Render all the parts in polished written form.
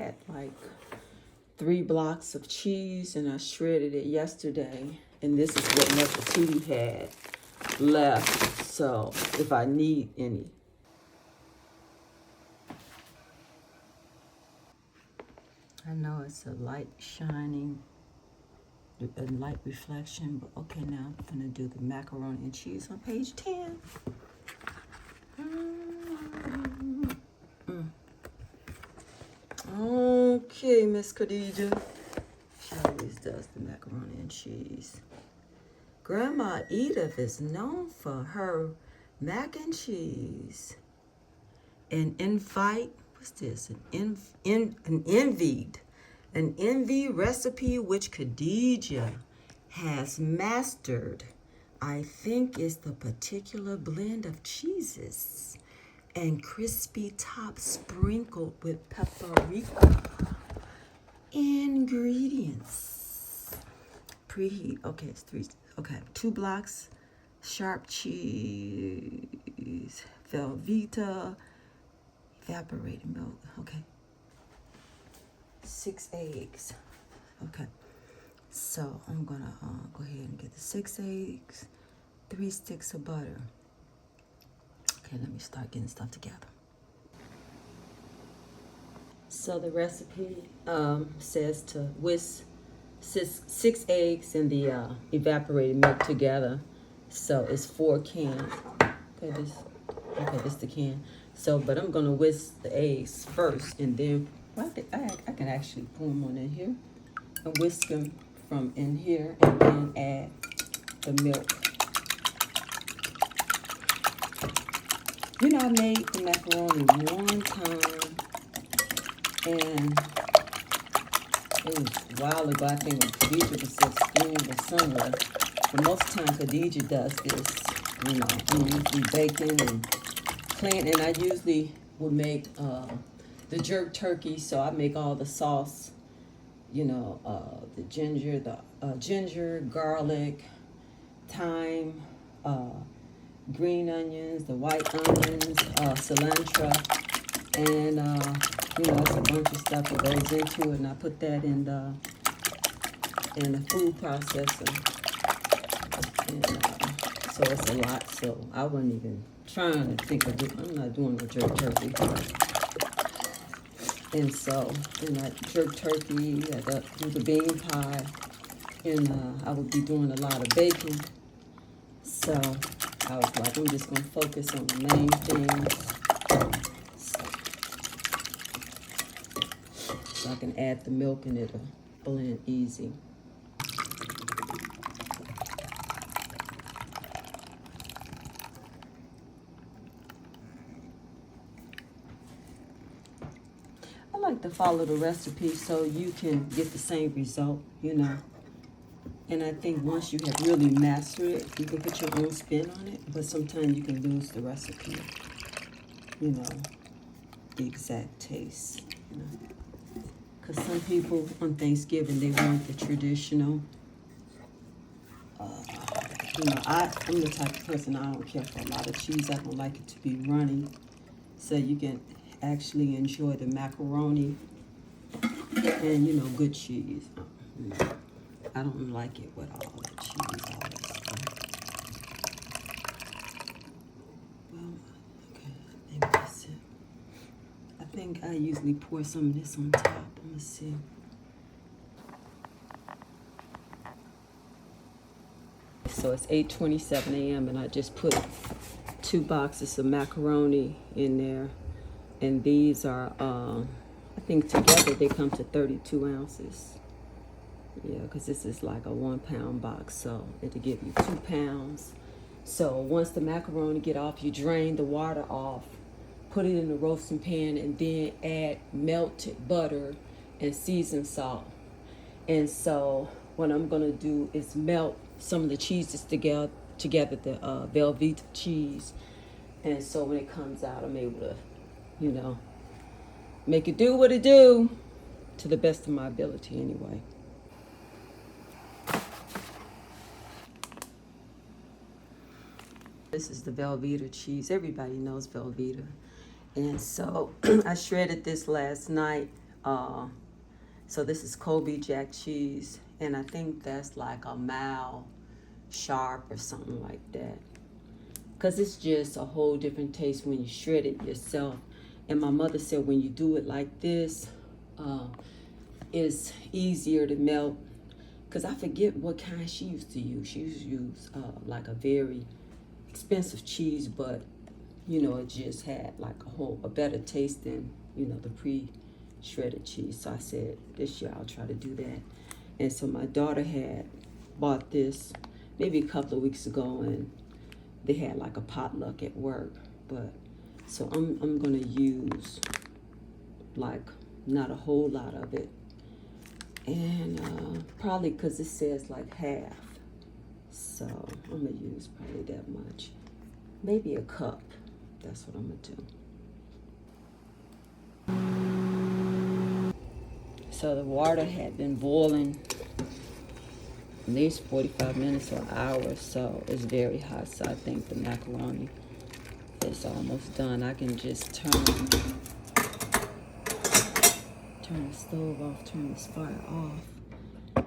had like 3 blocks of cheese and I shredded it yesterday. And this is what Nefertiti had left. So if I need any. I know it's a light shining, a light reflection, but okay, now I'm gonna do the macaroni and cheese on page 10. Okay, Miss Khadija. She always does the macaroni and cheese. Grandma Edith is known for her mac and cheese. An invite, what's this? An envy recipe which Khadija has mastered. I think is the particular blend of cheeses and crispy top sprinkled with paprika. Ingredients. Preheat. Okay, it's 3. Okay, 2 blocks sharp cheese, Velveeta, evaporated milk. Okay. 6 eggs. Okay. So I'm gonna go ahead and get the 6 eggs, 3 sticks of butter. Okay, let me start getting stuff together. So the recipe says to whisk 6 eggs and the evaporated milk together. So it's 4 cans. Okay, this is the can. So, but I'm gonna whisk the eggs first, and then I can actually pour them on in here and whisk them from in here, and then add the milk. You know, I made the macaroni one time, and it was a while ago. I think when Khadija was at school or somewhere. But most of the time, Khadija does this. You know, I'm usually baking and cleaning, and I usually would make the jerk turkey. So I make all the sauce. You know, the ginger, garlic, thyme, green onions, the white onions, cilantro, and you know, it's a bunch of stuff that goes into it, and I put that in the food processor, and so it's a lot. So I wasn't even trying to think of it. I'm not doing no jerk turkey, and so in that jerk turkey, I do the bean pie, and I would be doing a lot of baking. So I was like, I'm just gonna focus on the main things. So I can add the milk and it'll blend easy. I like to follow the recipe so you can get the same result, you know. And I think once you have really mastered it, you can put your own spin on it, but sometimes you can lose the recipe, you know, the exact taste, you know. Because some people on Thanksgiving, they want the traditional. You know, I'm the type of person, I don't care for a lot of cheese. I don't like it to be runny. So you can actually enjoy the macaroni and, you know, good cheese. You know, I don't like it with all that cheese, all that stuff. Well, okay, I think that's it. I think I usually pour some of this on top. Let's see. So it's 8:27 a.m. and I just put 2 boxes of macaroni in there. And these are, I think together they come to 32 ounces. Yeah, because this is like a 1 pound box, so it'll give you 2 pounds. So once the macaroni get off, you drain the water off, put it in the roasting pan, and then add melted butter and seasoned salt. And so what I'm gonna do is melt some of the cheeses together, the Velveeta cheese. And so when it comes out, I'm able to, you know, make it do what it do to the best of my ability anyway. This is the Velveeta cheese. Everybody knows Velveeta. And so I shredded this last night. So this is Colby Jack cheese, and I think that's like a mile sharp or something like that. Because it's just a whole different taste when you shred it yourself. And my mother said when you do it like this, it's easier to melt. Because I forget what kind she used to use. She used to use like a very expensive cheese, but you know, it just had like a better taste than, you know, the pre-shredded cheese. So I said this year I'll try to do that. And so my daughter had bought this maybe a couple of weeks ago, and they had like a potluck at work. But so I'm gonna use like not a whole lot of it, and probably because it says like half, so I'm gonna use probably that much, maybe a cup. That's what I'm gonna do. So the water had been boiling at least 45 minutes or an hour, so it's very hot. So I think the macaroni is almost done. I can just turn the stove off, turn this fire off, and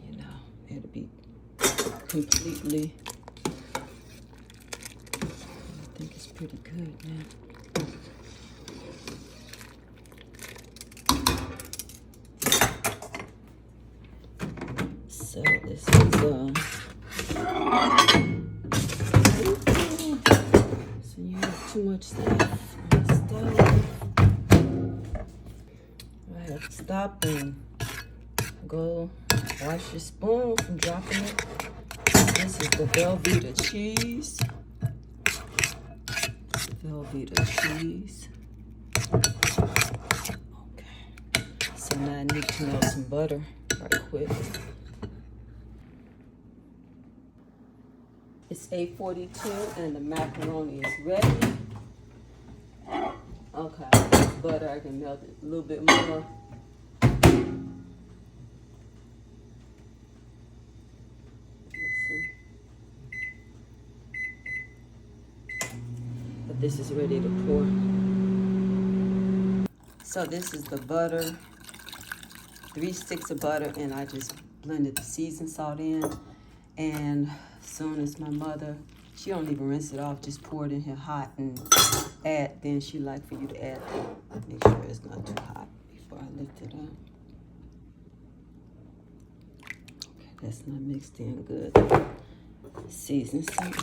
you know, it'll be completely. I think it's pretty good now. So this is so you have too much stuff on the stove. I have to stop and go wash your spoon from dropping it. This is the Velveeta cheese. Velveeta cheese. Okay. So now I need to melt some butter right quick. It's 8:42 and the macaroni is ready. Okay, butter, I can melt it a little bit more. But this is ready to pour. So this is the butter, 3 sticks of butter, and I just blended the seasoned salt in. And as soon as my mother, she don't even rinse it off, just pour it in here hot and add. Then she like for you to add, make sure it's not too hot before I lift it up. Okay, that's not mixed in good. Season salt.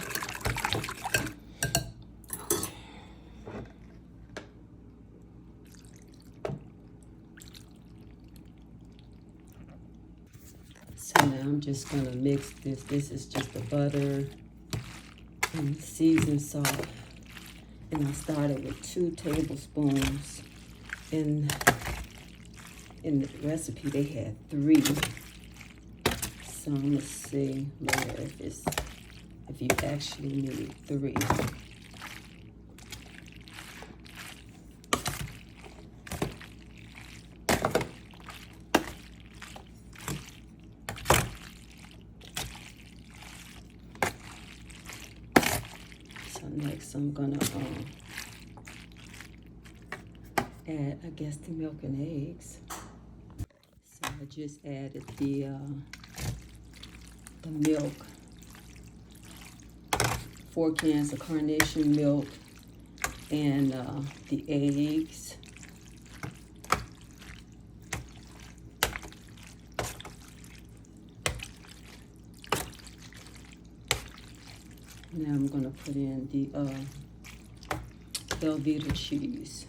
So now I'm just gonna mix this. This is just the butter and seasoned salt. And I started with 2 tablespoons. In the recipe they had 3. So I'm gonna see later if you actually need 3. Next, I'm gonna add, I guess, the milk and eggs. So I just added the milk, 4 cans of carnation milk, and the eggs. Now I'm gonna put in the Velveeta cheese.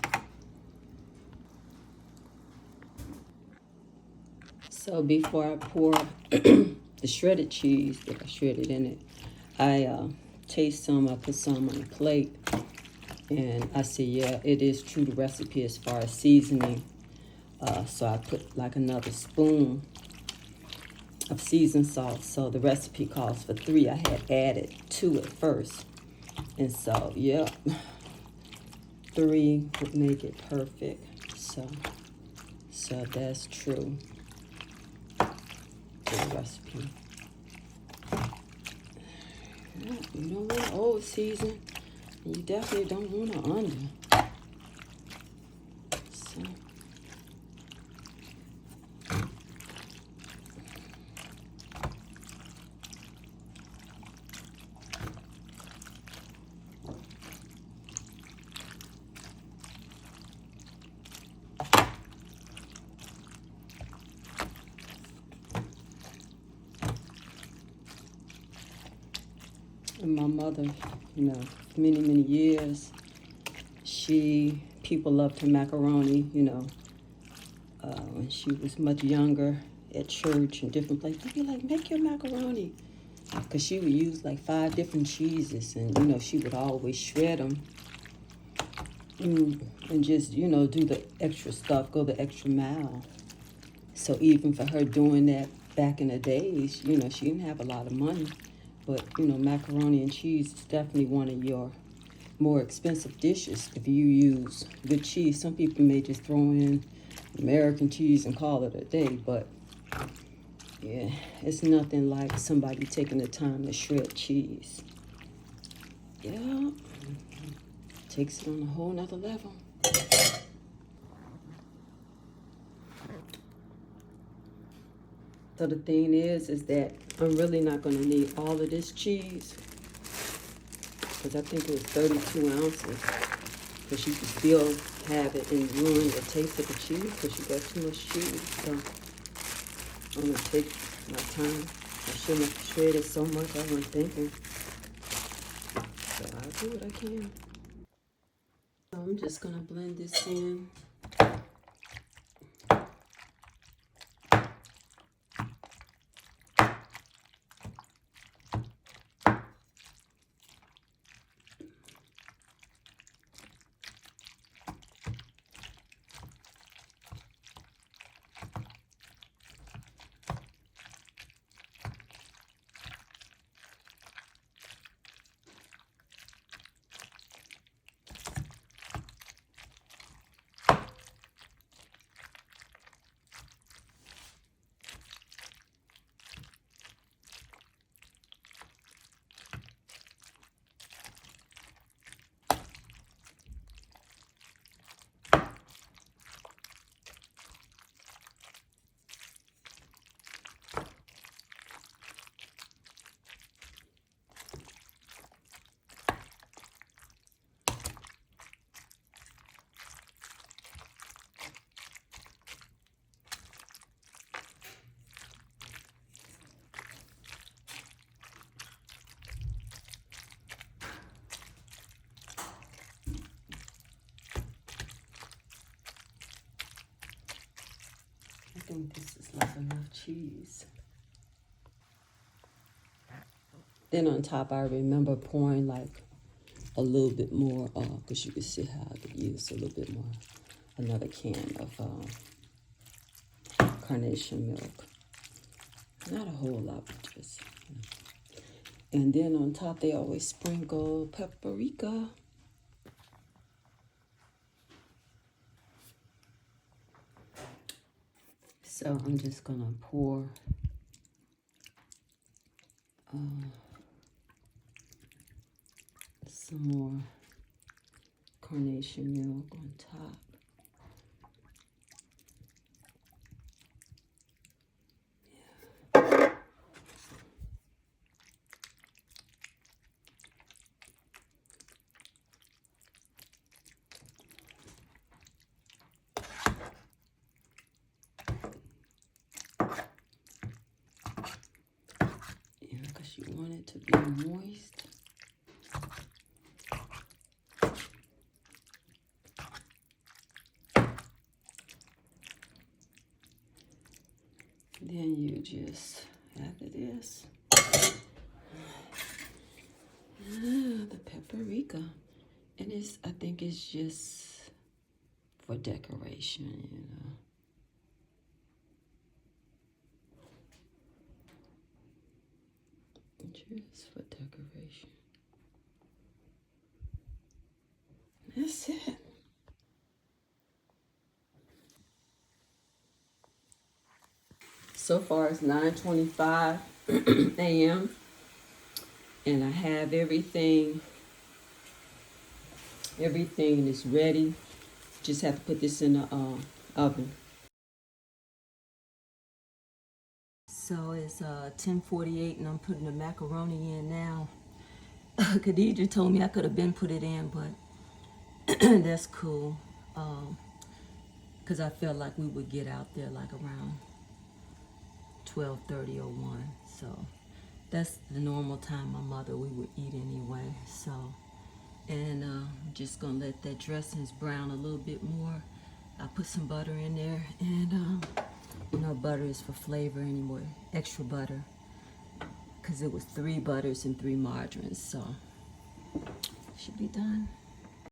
So before I pour the shredded cheese that I shredded in it, I taste some, I put some on a plate, and I see, yeah, it is true to recipe as far as seasoning. So I put like another spoon of seasoned salt. So the recipe calls for 3. I had added 2 at first. And so, yeah, 3 would make it perfect. So that's true to the recipe. Yeah, you don't want to over season. You definitely don't want to under. So And my mother, you know, many, many years, people loved her macaroni, you know, when she was much younger at church and different places. They'd be like, make your macaroni. Because she would use like 5 different cheeses, and, you know, she would always shred them and just, you know, do the extra stuff, go the extra mile. So even for her doing that back in the days, you know, she didn't have a lot of money. But, you know, macaroni and cheese is definitely one of your more expensive dishes if you use good cheese. Some people may just throw in American cheese and call it a day, but yeah, it's nothing like somebody taking the time to shred cheese. Yeah, takes it on a whole nother level. So the thing is that I'm really not going to need all of this cheese, because I think it was 32 ounces. Because you can still have it and ruin the taste of the cheese because you got too much cheese. So I'm going to take my time. I shouldn't have shredded so much. I wasn't thinking. So I'll do what I can. So I'm just going to blend this in. I think this is like enough cheese. Then on top, I remember pouring like a little bit more, because you can see how I could use a little bit more, another can of carnation milk. Not a whole lot, but just, you know. And then on top, they always sprinkle paprika. So I'm just gonna pour some more carnation milk on top. Yeah, because you want it to be moist. Then you just, after this, the paprika. And it's, I think it's just for decoration, you know. Just for decoration. That's it. So far it's 9:25 a.m. and I have everything is ready. Just have to put this in the oven. So it's 10:48 and I'm putting the macaroni in now. Khadija told me I could have been put it in, but that's cool. Because I felt like we would get out there like around 12:30 or 1. So That's the normal time my mother we would eat anyway. So, and just gonna let that dressings brown a little bit more. I put some butter in there, and you know, butter is for flavor anyway. Extra butter, because it was 3 butters and 3 margarines. So should be done.